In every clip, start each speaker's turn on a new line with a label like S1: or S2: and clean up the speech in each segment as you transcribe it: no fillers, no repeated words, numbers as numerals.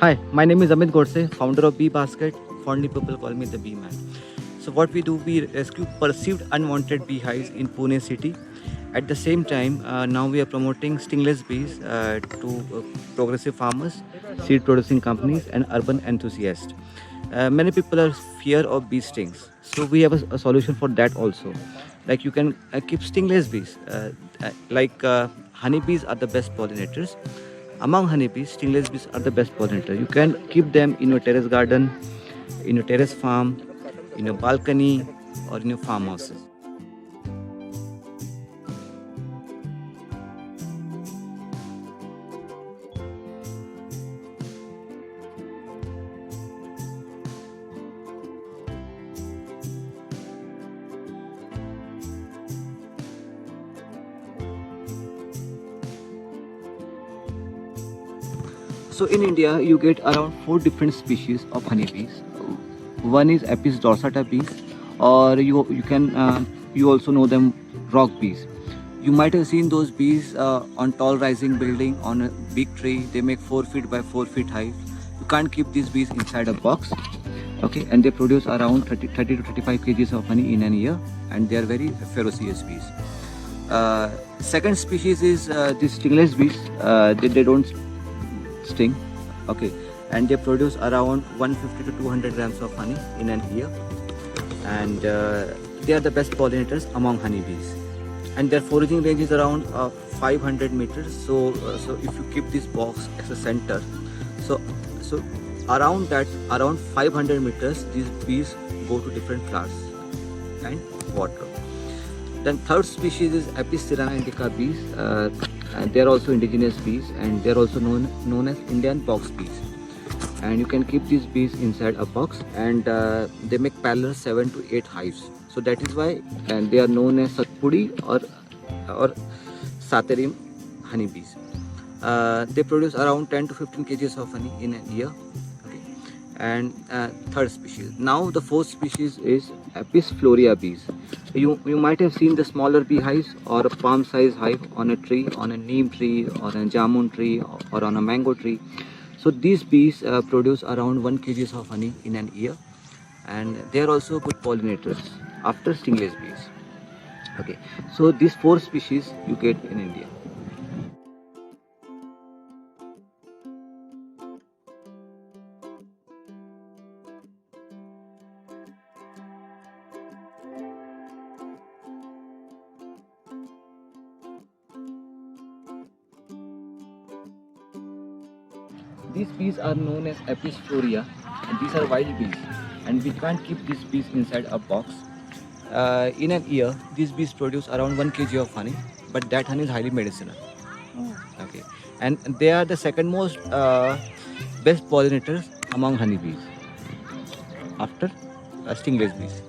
S1: Hi, my name is Amit Godse, founder of Bee Basket. Fondly people call me the Bee Man. So what we do, we rescue perceived unwanted beehives in Pune city. At the same time, now we are promoting stingless bees to progressive farmers, seed producing companies, and urban enthusiasts. Many people are fear of bee stings, so we have a solution for that also. Like you can keep stingless bees. Honeybees are the best pollinators. Among honeybees, stingless bees are the best pollinator. You can keep them in your terrace garden, in your terrace farm, in your balcony, or in your farmhouses. So in India, you get around 4 different species of honeybees. One is Apis dorsata bees, or you also know them rock bees. You might have seen those bees on tall rising building on a big tree. They make 4 feet by 4 feet high. You can't keep these bees inside a box. Okay, and they produce around 30 to 35 kgs of honey in a year, and they are very ferocious bees. Second species is these stingless bees. They don't sting. Okay, and they produce around 150 to 200 grams of honey in a year, and they are the best pollinators among honeybees. And their foraging range is around 500 meters. So if you keep this box as a center, so around 500 meters, these bees go to different flowers and water. Then third species is Apis cerana indica bees. And they are also indigenous bees, and they are also known as Indian box bees. And you can keep these bees inside a box, and they make parallel 7 to 8 hives. So that is why, and they are known as Satpudi or Saterim honeybees. They produce around 10 to 15 kgs of honey in a year. Okay. And third species. Now the fourth species is Apis florea bees. You might have seen the smaller beehives or a palm size hive on a tree, on a neem tree or a jamun tree or on a mango tree. So these bees produce around 1 kg of honey in an year, and they are also good pollinators after stingless bees. Okay, so these 4 species you get in India. These bees are known as Apis florea, and these are wild bees, and we can't keep these bees inside a box. In an year, these bees produce around 1 kg of honey, but that honey is highly medicinal. Okay, and they are the second most best pollinators among honeybees after stingless bees.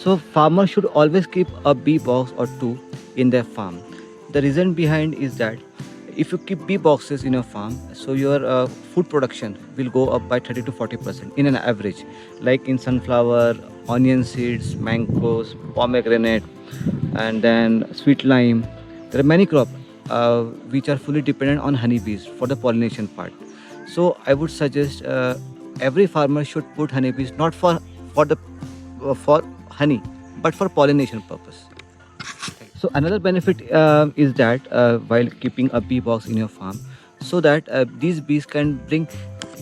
S1: So farmers should always keep a bee box or two in their farm. The reason behind is that if you keep bee boxes in your farm, so your food production will go up by 30 to 40% in an average. Like in sunflower, onion seeds, mangoes, pomegranate, and then sweet lime. There are many crops which are fully dependent on honeybees for the pollination part. So I would suggest every farmer should put honeybees not for honey, but for pollination purpose. So another benefit is that while keeping a bee box in your farm, so that these bees can bring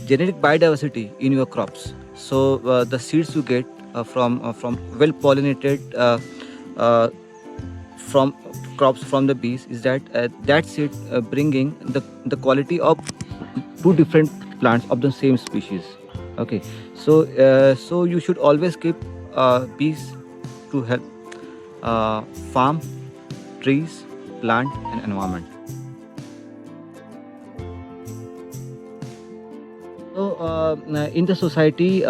S1: genetic biodiversity in your crops. So the seeds you get from well pollinated uh, from crops from the bees is that seed bringing the quality of 2 different plants of the same species. Okay, so you should always keep bees to help farm, trees, plant, and environment. So in the society,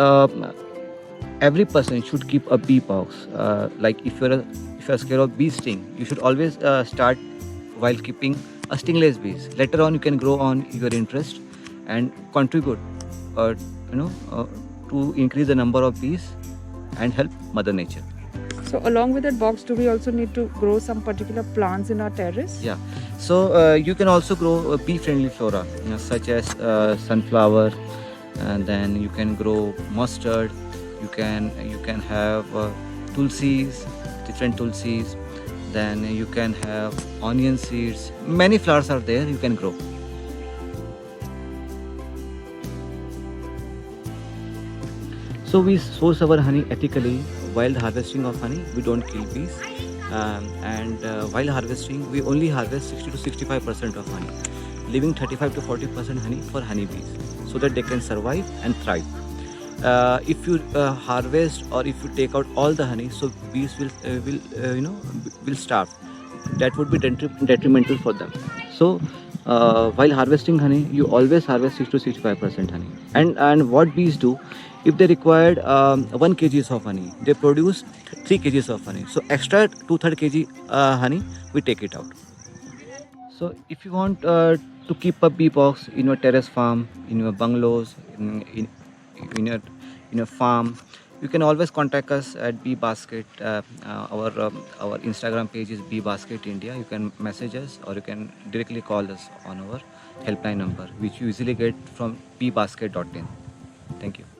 S1: every person should keep a bee box. Like if you're scared of bee sting, you should always start while keeping a stingless bees. Later on, you can grow on your interest and contribute, uh, you know, to increase the number of bees and help Mother Nature.
S2: So along with that box, do we also need to grow some particular plants in our terrace?
S1: Yeah, so you can also grow bee-friendly flora, such as sunflower, and then you can grow mustard. You can have tulsis, different tulsis. Then you can have onion seeds. Many flowers are there you can grow. So we source our honey ethically. While harvesting of honey, we don't kill bees. And while harvesting, we only harvest 60 to 65% of honey, leaving 35 to 40% honey for honeybees, so that they can survive and thrive. If you harvest, or if you take out all the honey, so bees will starve. That would be detrimental for them. So while harvesting honey, you always harvest 6 to 65% honey. And what bees do, if they required 1 kgs of honey, they produce 3 kgs of honey. So extra 2/3 kg honey, we take it out. So if you want to keep a bee box in your terrace farm, in your bungalows, in your farm, you can always contact us at Bee Basket. Our Instagram page is Bee Basket India. You can message us, or you can directly call us on our helpline number, which you easily get from beebasket.in. Thank you.